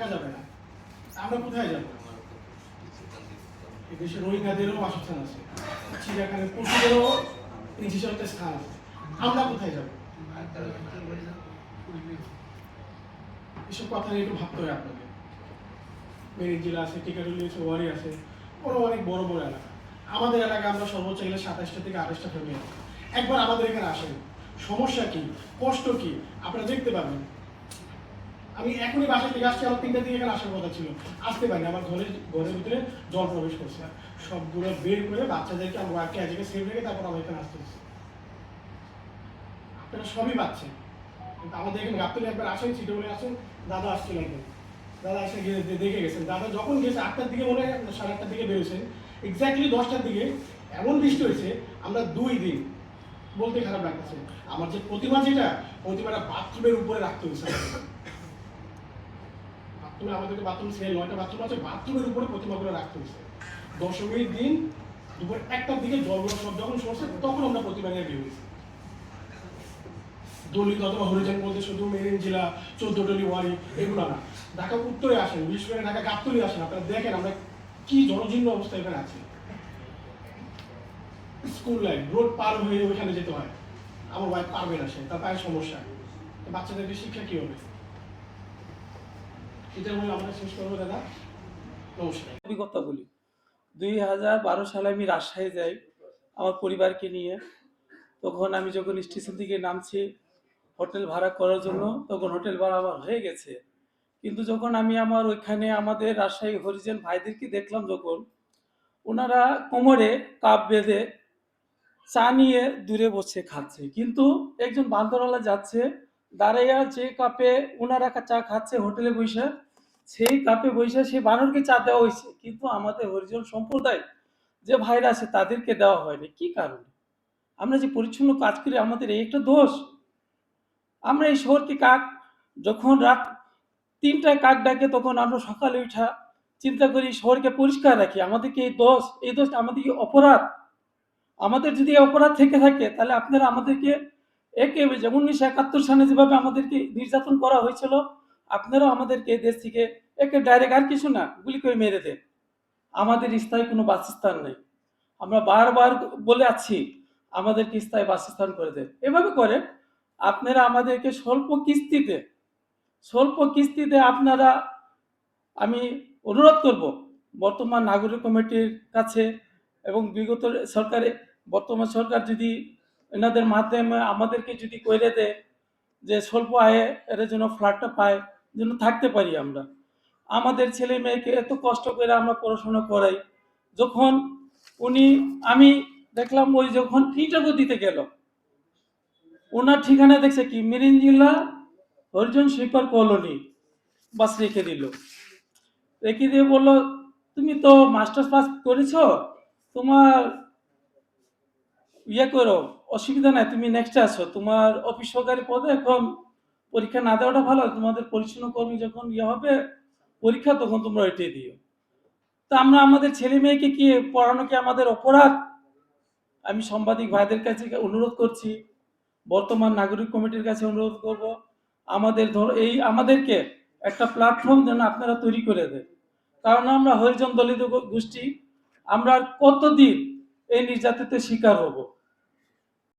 থাকা যাবে না। আমরা কোথায় যাব? এই দেশে রোহিঙ্গাদেরও বাসস্থান আছে, চিড়িয়াখানার পশুদেরও নির্দিষ্ট একটা স্থান আছে। আমরা কোথায় যাব? এসব কথা নিয়ে একটু ভাবতে হয় আপনাকে। মেরিন জেলা আছে, টিকাটুলি আছে, ওয়ারি আছে, ওরা অনেক বড় বড় এলাকা। আমাদের এলাকায় আমরা সর্বোচ্চ গেলে 27টা থেকে 28টা ফ্যামিলি আছে। একবার আমাদের এখানে আসেন, সমস্যা কি, কষ্ট কি আপনারা দেখতে পাবেন। আমি এখনই বাসা থেকে আসছি, আমার 3টা দিকে এখানে আসার কথা ছিল, আসতে পারিনি। আমার ঘরের ভিতরে জল প্রবেশ করছে, সবগুলো বের করে বাচ্চাদেরকে আমার ওয়াইফকে আজকে সেভ রেখে তারপর আমার এখানে আসতে হচ্ছে। আপনারা সবই পাচ্ছেন, কিন্তু আমাদের এখানে গাবতলী একবার আসেন, সিটে বলে আসেন। দাদা আসছিল একদিন, দাদা এসে দেখে গেছেন। দাদা যখন গেছে 8টার দিকে, মনে হয় 8:30টার দিকে বেরোছেন, এক্স্যাক্টলি 10টার দিকে এমন বৃষ্টি হয়েছে, আমরা 2 দিন, বলতে খারাপ লাগতেছে, আমার যে প্রতিমা, যেটা প্রতিমাটা বাথরুমের উপরে রাখতে হয়েছে। বাথরুমে আমাদের বাথরুম সেল 9টা বাথরুম আছে, বাথরুমের উপরে প্রতিমাগুলো রাখতে হয়েছে। দশমীর দিন দুপুর 1টার দিকে জলগুলো সব যখন সরছে, তখন আমরা প্রতিমা নিয়ে বেরিয়েছি। দলিত অথবা হরিজন বলতে শুধু মেরিন জেলা, 14টলি ওয়ারি এগুলো না, ঢাকা উত্তরে আসেন, বিশেষ করে ঢাকা গাবতলী আসেন, আপনারা দেখেন আমরা কি জনজীর্ণ অবস্থা এখানে আছে। স্কুল লাইফ, রোড পার হয়ে ওইখানে যেতে হয়। আমার ওয়াইফ পারবে না, সে তার পায়ের সমস্যা, বাচ্চাদেরকে শিক্ষা কি হবে? এটা বলে আমরা শেষ করবো। দাদা নমস্কার। অভিজ্ঞতা বলি, 2012 সালে আমি রাজশাহী যাই আমার পরিবারকে নিয়ে। তখন আমি যখন স্টেশন থেকে নামছি হোটেল ভাড়া করার জন্য, তখন হোটেল ভাড়া আমার হয়ে গেছে। কিন্তু যখন আমি আমার ওইখানে আমাদের রাজশাহী হরিজন ভাইদেরকে দেখলাম, যখন ওনারা কোমরে কাপ বেঁধে চা নিয়ে দূরে বসে খাচ্ছে, কিন্তু একজন বান্দরওয়ালা যাচ্ছে দাঁড়াইয়া, যে কাপে ওনারা চা খাচ্ছে হোটেলে বসে, সেই কাপে বসে সেই বানরকে চা দেওয়া হয়েছে, কিন্তু আমাদের হরিজন সম্প্রদায় যে ভাইরা আছে তাদেরকে দেওয়া হয়নি। কি কারণে? আমরা যে পরিচ্ছন্ন কাজ করি, আমাদের এই একটা দোষ। আমরা এই শহরকে কাক, যখন রাত 3টায় কাক ডাকে, তখন আমরা সকালে উঠা চিন্তা করি শহরকে পরিষ্কার রাখি। আমাদেরকে এই দোষ আমাদের কি অপরাধ? আমাদের যদি অপরাধ থেকে থাকে, তাহলে আপনারা আমাদেরকে একে, যেমন 1971 সালে যেভাবে আমাদেরকে নির্যাতন করা হয়েছিল, আপনারাও আমাদেরকে দেশ থেকে একে ডাইরেক্ট, আর কিছু না, গুলি করে মেরে দেন। আমাদের স্থায়ী কোনো বাসস্থান নেই। আমরা বারবার বলে আছি আমাদেরকে স্থায়ী বাসস্থান করে দেন। এভাবে করে আপনারা আমাদেরকে স্বল্প কিস্তিতে আপনারা, আমি অনুরোধ করব বর্তমান নাগরিক কমিটির কাছে এবং বিগত সরকারে, বর্তমান সরকার যদি এনাদের মাধ্যমে আমাদেরকে যদি করে দেয় যে স্বল্প আয়ে এর জন্য ফ্ল্যাটটা পায়, যেন থাকতে পারি আমরা। আমাদের ছেলে মেয়েকে এত কষ্ট করে আমরা পড়াশোনা করাই, যখন আমি দেখলাম ওই যখন ইন্টারভিউ দিতে গেল, ওনার ঠিকানা দেখছে কি মেরিন জেলা হরিজন সুইপার কলোনি, বাস রেখে দিয়ে বললো, তুমি তো মাস্টার্স পাস করেছো, তোমার করো, অসুবিধা নাই, তুমি নেক্সটে আসো, তোমার অফিস সহকারী পদে এখন পরীক্ষা না দেওয়াটা ভালো, তোমাদের পরিচ্ছন্ন কর্মী যখন হবে পরীক্ষা, তখন তোমরা ওইটাই দিও। তা আমরা আমাদের ছেলে মেয়েকে কি পড়ানো কি আমাদের অপরাধ? আমি সাংবাদিক ভাইদের কাছে অনুরোধ করছি, বর্তমান নাগরিক কমিটির কাছে অনুরোধ করব, আমাদেরকে একটা প্ল্যাটফর্ম যেন আপনারা তৈরি করে দেন। কারণ আমরা হরিজন দলিত গোষ্ঠী, আমরা কতদিন এই নির্যাতনের শিকার হব?